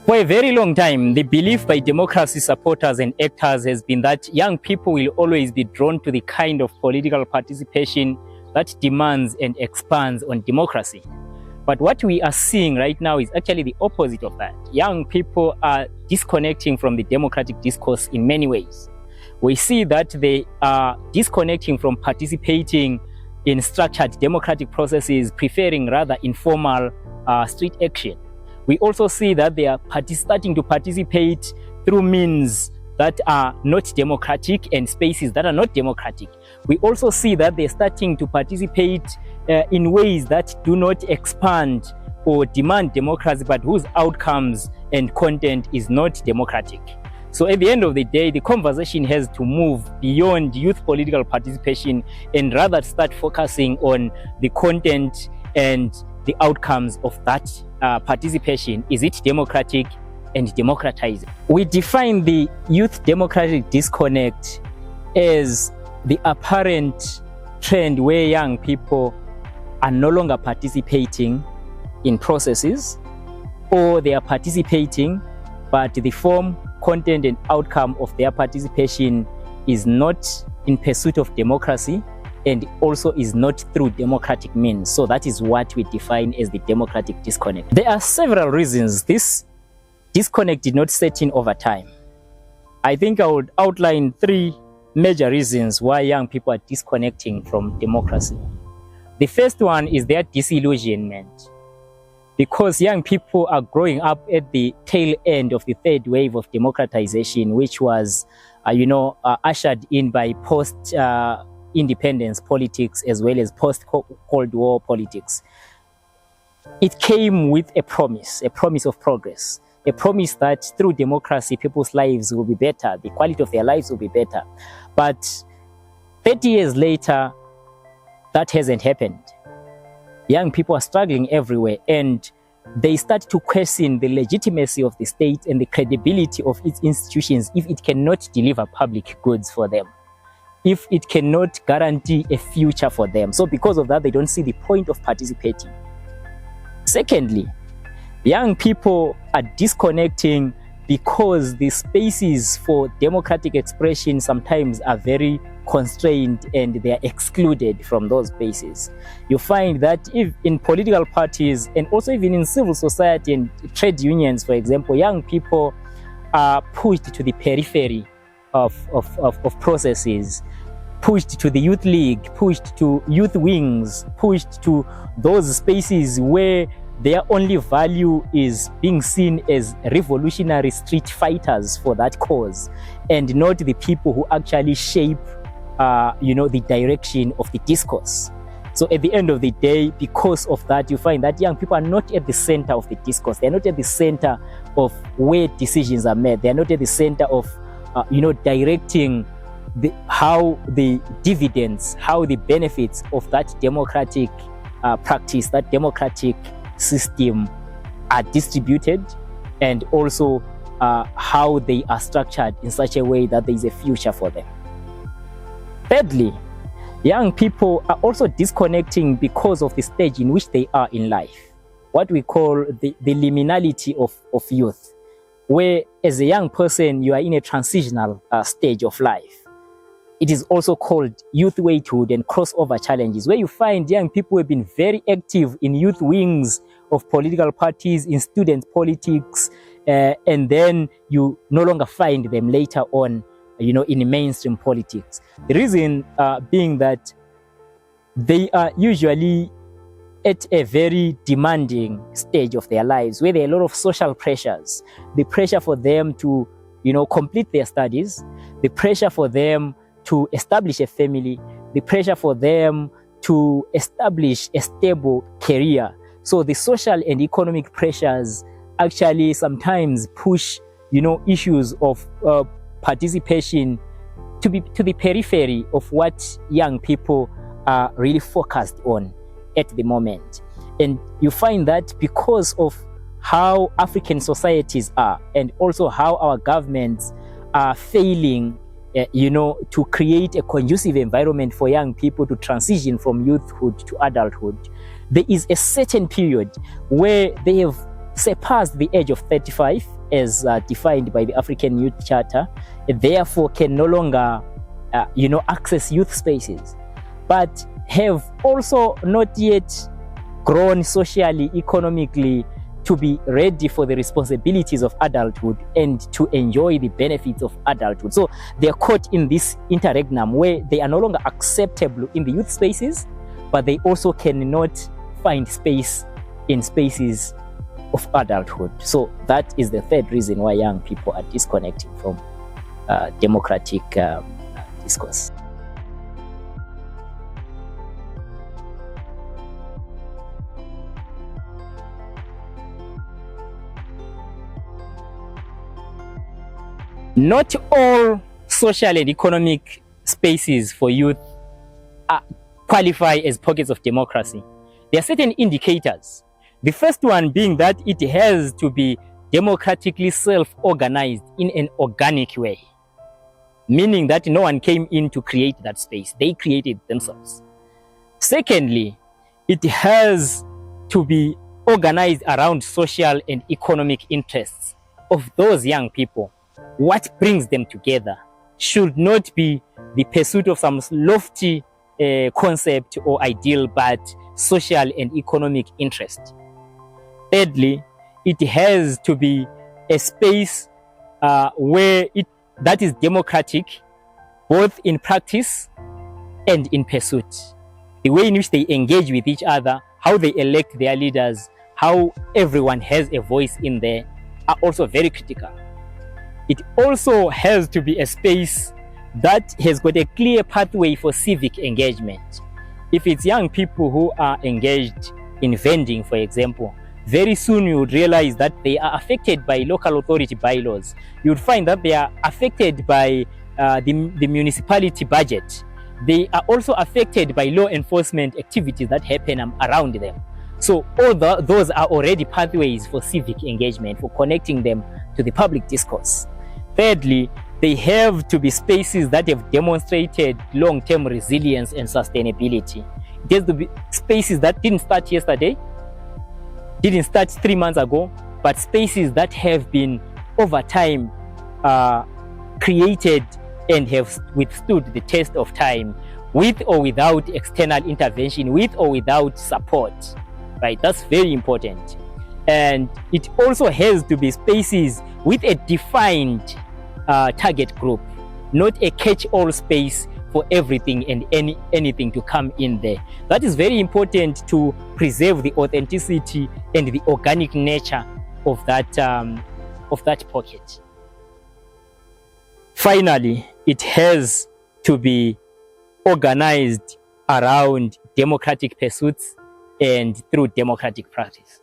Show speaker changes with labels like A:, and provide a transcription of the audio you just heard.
A: For a very long time, the belief by democracy supporters and actors has been that young people will always be drawn to the kind of political participation that demands and expands on democracy. But what we are seeing right now is actually the opposite of that. Young people are disconnecting from the democratic discourse in many ways. We see that they are disconnecting from participating in structured democratic processes, preferring rather informal street action. We also see that they are starting to participate through means that are not democratic and spaces that are not democratic. We also see that they're starting to participate in ways that do not expand or demand democracy, but whose outcomes and content is not democratic. So at the end of the day, the conversation has to move beyond youth political participation and rather start focusing on the content and the outcomes of that participation. Is it democratic and democratizing? We define the youth democratic disconnect as the apparent trend where young people are no longer participating in processes, or they are participating, but the form, content, and outcome of their participation is not in pursuit of democracy and also is not through democratic means. So that is what we define as the democratic disconnect. There are several reasons this disconnect did not set in over time. I think I would outline three major reasons why young people are disconnecting from democracy. The first one is their disillusionment, because young people are growing up at the tail end of the third wave of democratization, which was, ushered in by post-independence politics as well as post-Cold War politics. It came with a promise of progress, a promise that through democracy, people's lives will be better, the quality of their lives will be better. But 30 years later, that hasn't happened. Young people are struggling everywhere, and they start to question the legitimacy of the state and the credibility of its institutions if it cannot deliver public goods for them, if it cannot guarantee a future for them. So because of that, they don't see the point of participating. Secondly, young people are disconnecting because the spaces for democratic expression sometimes are very constrained and they are excluded from those spaces. You find that if in political parties and also even in civil society and trade unions, for example, young people are pushed to the periphery of processes, pushed to the youth league, pushed to youth wings, pushed to those spaces where their only value is being seen as revolutionary street fighters for that cause, and not the people who actually shape the direction of the discourse. So at the end of the day, because of that, you find that young people are not at the center of the discourse. They're not at the center of where decisions are made. They're not at the center of, directing how the dividends, how the benefits of that democratic practice, that democratic system are distributed, and also how they are structured in such a way that there is a future for them. Thirdly, young people are also disconnecting because of the stage in which they are in life, what we call the liminality of youth, where as a young person you are in a transitional stage of life. It is also called youth waithood and crossover challenges, where you find young people who have been very active in youth wings of political parties, in student politics, and then you no longer find them later on, in mainstream politics. The reason being that they are usually at a very demanding stage of their lives, where there are a lot of social pressures. The pressure for them to, complete their studies, the pressure for them to establish a family, the pressure for them to establish a stable career. So the social and economic pressures actually sometimes push, issues of participation to the periphery of what young people are really focused on at the moment. And you find that because of how African societies are, and also how our governments are failing to create a conducive environment for young people to transition from youthhood to adulthood, there is a certain period where they have surpassed the age of 35 as defined by the African Youth Charter, therefore can no longer access youth spaces, but have also not yet grown socially, economically, to be ready for the responsibilities of adulthood and to enjoy the benefits of adulthood. So they are caught in this interregnum where they are no longer acceptable in the youth spaces, but they also cannot find space in spaces of adulthood. So that is the third reason why young people are disconnecting from democratic discourse. Not all social and economic spaces for youth qualify as pockets of democracy. There are certain indicators. The first one being that it has to be democratically self-organized in an organic way, meaning that no one came in to create that space. They created themselves. Secondly, it has to be organized around social and economic interests of those young people. What brings them together should not be the pursuit of some lofty concept or ideal, but social and economic interest. Thirdly, it has to be a space that is democratic, both in practice and in pursuit. The way in which they engage with each other, how they elect their leaders, how everyone has a voice in there, are also very critical. It also has to be a space that has got a clear pathway for civic engagement. If it's young people who are engaged in vending, for example, very soon you would realize that they are affected by local authority bylaws. You would find that they are affected by the municipality budget. They are also affected by law enforcement activities that happen around them. So all those are already pathways for civic engagement, for connecting them to the public discourse. Thirdly, they have to be spaces that have demonstrated long-term resilience and sustainability. It has to be spaces that didn't start yesterday, didn't start 3 months ago, but spaces that have been over time created and have withstood the test of time, with or without external intervention, with or without support. Right? That's very important. And it also has to be spaces with a defined target group, not a catch-all space for everything and anything to come in there. That is very important to preserve the authenticity and the organic nature of that pocket. Finally, it has to be organized around democratic pursuits and through democratic practice.